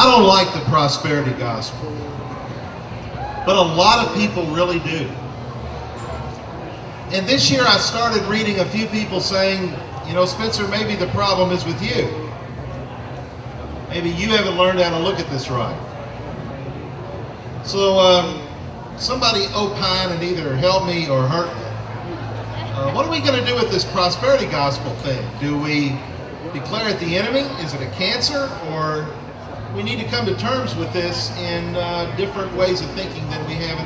I don't like the prosperity gospel, but a lot of people really do. And this year I started reading a few people saying, you know, Spencer, maybe the problem is with you. Maybe you haven't learned how to look at this right. So somebody opine and either help me or hurt me. What are we going to do with this prosperity gospel thing? Do we declare it the enemy? Is it a cancer? Or we need to come to terms with this in different ways of thinking than we have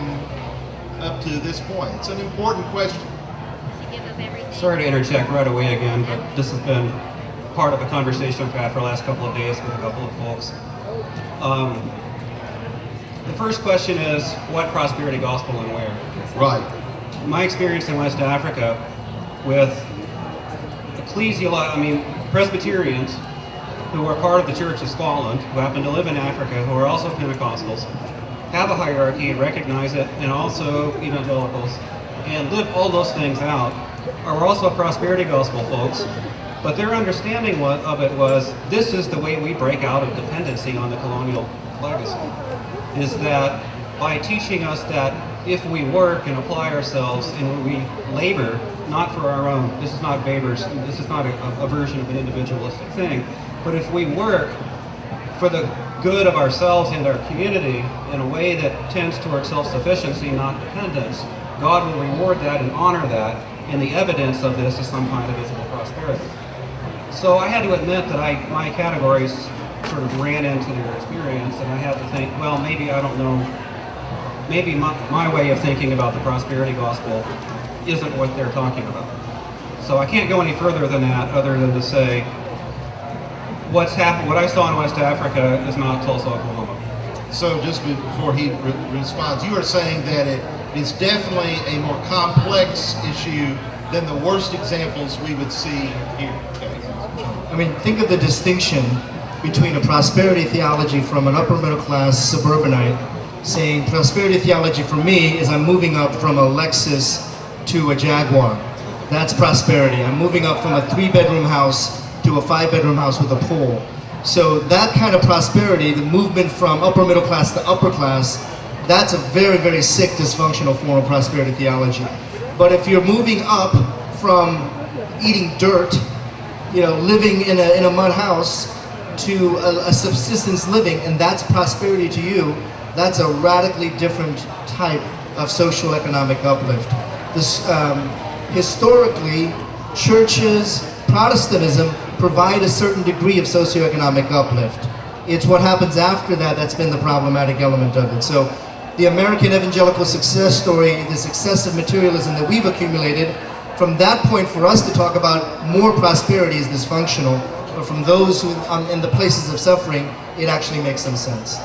up to this point? It's an important question. Sorry to interject right away again, but this has been part of a conversation we've had for the last couple of days with a couple of folks. The first question is, what prosperity gospel and where? Right. My experience in West Africa with Presbyterians who are part of the Church of Scotland, who happen to live in Africa, who are also Pentecostals, have a hierarchy, recognize it, and also evangelicals, and live all those things out, are also prosperity gospel folks. But their understanding of it was, this is the way we break out of dependency on the colonial legacy, is that by teaching us that if we work and apply ourselves and we labor, not for our own, this is not Weber's, this is not a version of an individualistic thing, but if we work for the good of ourselves and our community in a way that tends towards self-sufficiency, not dependence, God will reward that and honor that, and the evidence of this is some kind of visible prosperity. So I had to admit that my categories sort of ran into their experience, and I had to think, well, maybe I don't know, maybe my way of thinking about the prosperity gospel isn't what they're talking about. So I can't go any further than that, other than to say, what I saw in West Africa is not Tulsa, Oklahoma. So just before he responds, you are saying that it is definitely a more complex issue than the worst examples we would see here. Okay. I mean, think of the distinction between a prosperity theology from an upper middle class suburbanite saying prosperity theology for me is I'm moving up from a Lexus to a Jaguar. That's prosperity. I'm moving up from a 3-bedroom house to a 5-bedroom house with a pool. So that kind of prosperity, the movement from upper middle class to upper class, that's a very, very sick, dysfunctional form of prosperity theology. But if you're moving up from eating dirt, you know, living in a mud house to a subsistence living, and that's prosperity to you, that's a radically different type of social economic uplift. This, historically, churches, Protestantism, provide a certain degree of socioeconomic uplift. It's what happens after that that's been the problematic element of it. So the American evangelical success story, this excessive materialism that we've accumulated, from that point for us to talk about more prosperity is dysfunctional, but from those who in the places of suffering, it actually makes some sense.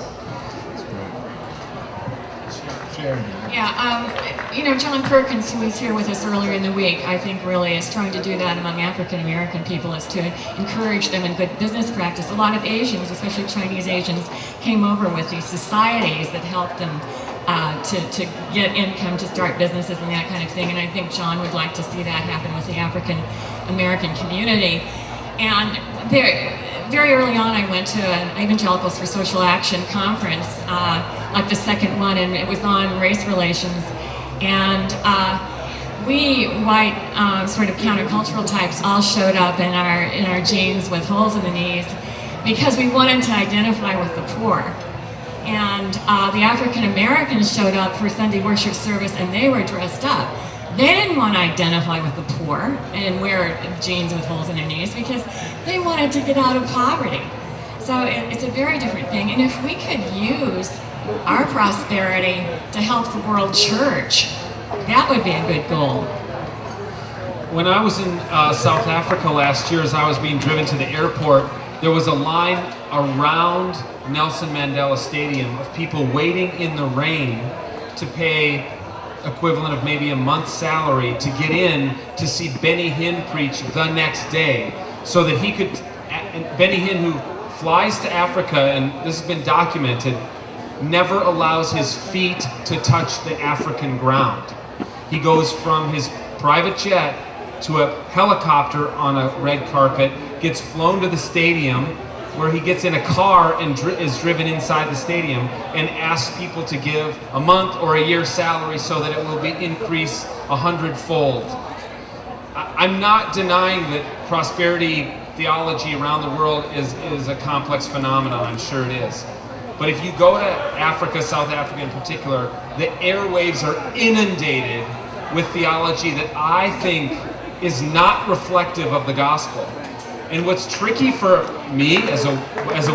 Yeah, you know, John Perkins, who was here with us earlier in the week, I think really is trying to do that among African American people, is to encourage them in good business practice. A lot of Asians, especially Chinese Asians, came over with these societies that helped them to get income, to start businesses and that kind of thing. And I think John would like to see that happen with the African American community. And very early on, I went to an Evangelicals for Social Action conference, like the second one, and it was on race relations. And we white sort of countercultural types all showed up in our jeans with holes in the knees because we wanted to identify with the poor. And the African Americans showed up for Sunday worship service, and they were dressed up. They didn't want to identify with the poor and wear jeans with holes in their knees because they wanted to get out of poverty. So it's a very different thing. And if we could use our prosperity to help the world church, that would be a good goal. When I was in South Africa last year, as I was being driven to the airport, there was a line around Nelson Mandela Stadium of people waiting in the rain to pay equivalent of maybe a month's salary to get in to see Benny Hinn preach the next day, so that he could, Benny Hinn, who flies to Africa, and this has been documented, never allows his feet to touch the African ground. He goes from his private jet to a helicopter on a red carpet, gets flown to the stadium where he gets in a car and is driven inside the stadium and asks people to give a month or a year's salary so that it will be increased 100-fold. I'm not denying that prosperity theology around the world is a complex phenomenon. I'm sure it is. But if you go to Africa, South Africa in particular, the airwaves are inundated with theology that I think is not reflective of the gospel. And what's tricky for me as a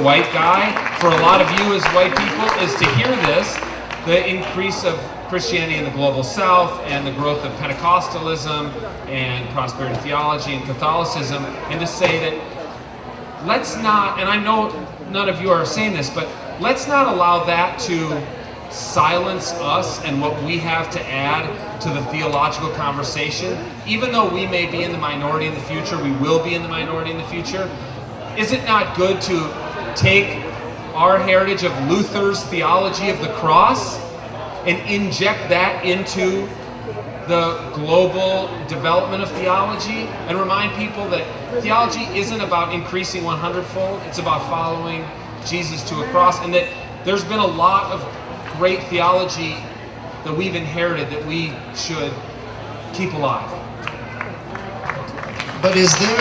white guy, for a lot of you as white people, is to hear this, the increase of Christianity in the global south and the growth of Pentecostalism and prosperity theology and Catholicism, and to say that let's not, and I know none of you are saying this, but let's not allow that to silence us and what we have to add to the theological conversation. Even though we may be in the minority in the future, we will be in the minority in the future. Is it not good to take our heritage of Luther's theology of the cross and inject that into the global development of theology and remind people that theology isn't about increasing 100-fold, it's about following Jesus to a cross, and that there's been a lot of great theology that we've inherited that we should keep alive. But is there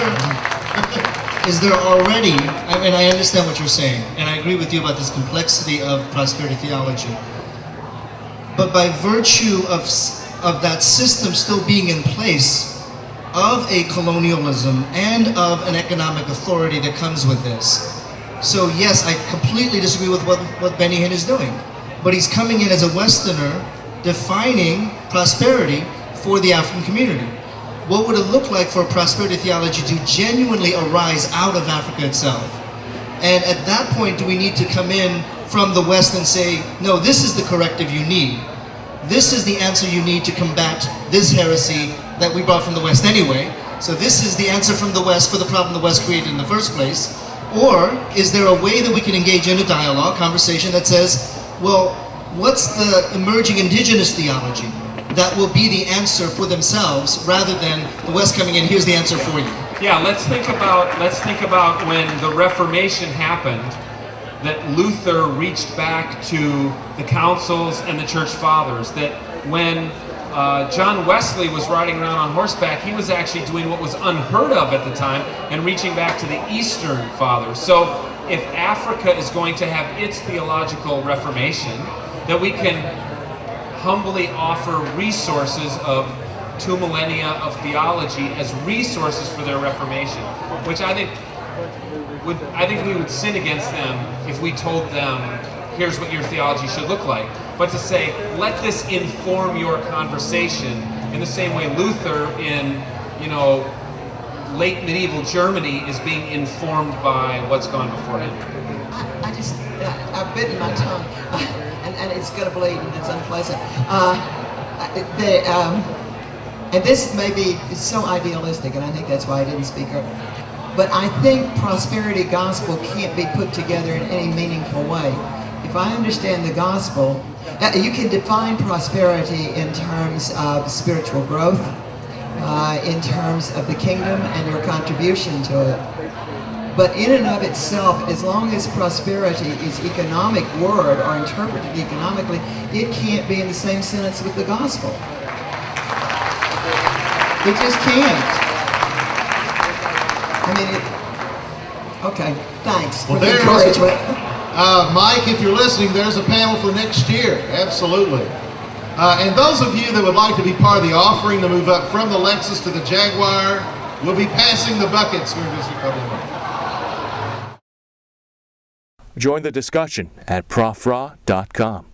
already, I mean, I understand what you're saying, and I agree with you about this complexity of prosperity theology, but by virtue of that system still being in place, of a colonialism and of an economic authority that comes with this. So yes, I completely disagree with what Benny Hinn is doing. But he's coming in as a Westerner, defining prosperity for the African community. What would it look like for prosperity theology to genuinely arise out of Africa itself? And at that point, do we need to come in from the West and say, no, this is the corrective you need. This is the answer you need to combat this heresy that we brought from the West anyway. So this is the answer from the West for the problem the West created in the first place. Or is there a way that we can engage in a dialogue, conversation that says, well, what's the emerging indigenous theology that will be the answer for themselves rather than the West coming in, here's the answer for you? Yeah, let's think about when the Reformation happened, that Luther reached back to the councils and the church fathers, that when John Wesley was riding around on horseback, he was actually doing what was unheard of at the time and reaching back to the Eastern fathers. So if Africa is going to have its theological reformation, that we can humbly offer resources of 2 millennia of theology as resources for their reformation, which I think we would sin against them if we told them, here's what your theology should look like. But to say, let this inform your conversation in the same way Luther in, late medieval Germany is being informed by what's gone before him. I've bitten my tongue, and it's going to bleed, and it's unpleasant. And this may be so idealistic, and I think that's why I didn't speak up. But I think prosperity gospel can't be put together in any meaningful way. If I understand the gospel, you can define prosperity in terms of spiritual growth, in terms of the kingdom and your contribution to it. But in and of itself, as long as prosperity is economic word or interpreted economically, it can't be in the same sentence with the gospel. It just can't. Okay, thanks for the encouragement. Mike, if you're listening, there's a panel for next year. Absolutely. And those of you that would like to be part of the offering to move up from the Lexus to the Jaguar, we'll be passing the buckets here in just a couple of minutes. Join the discussion at profra.com.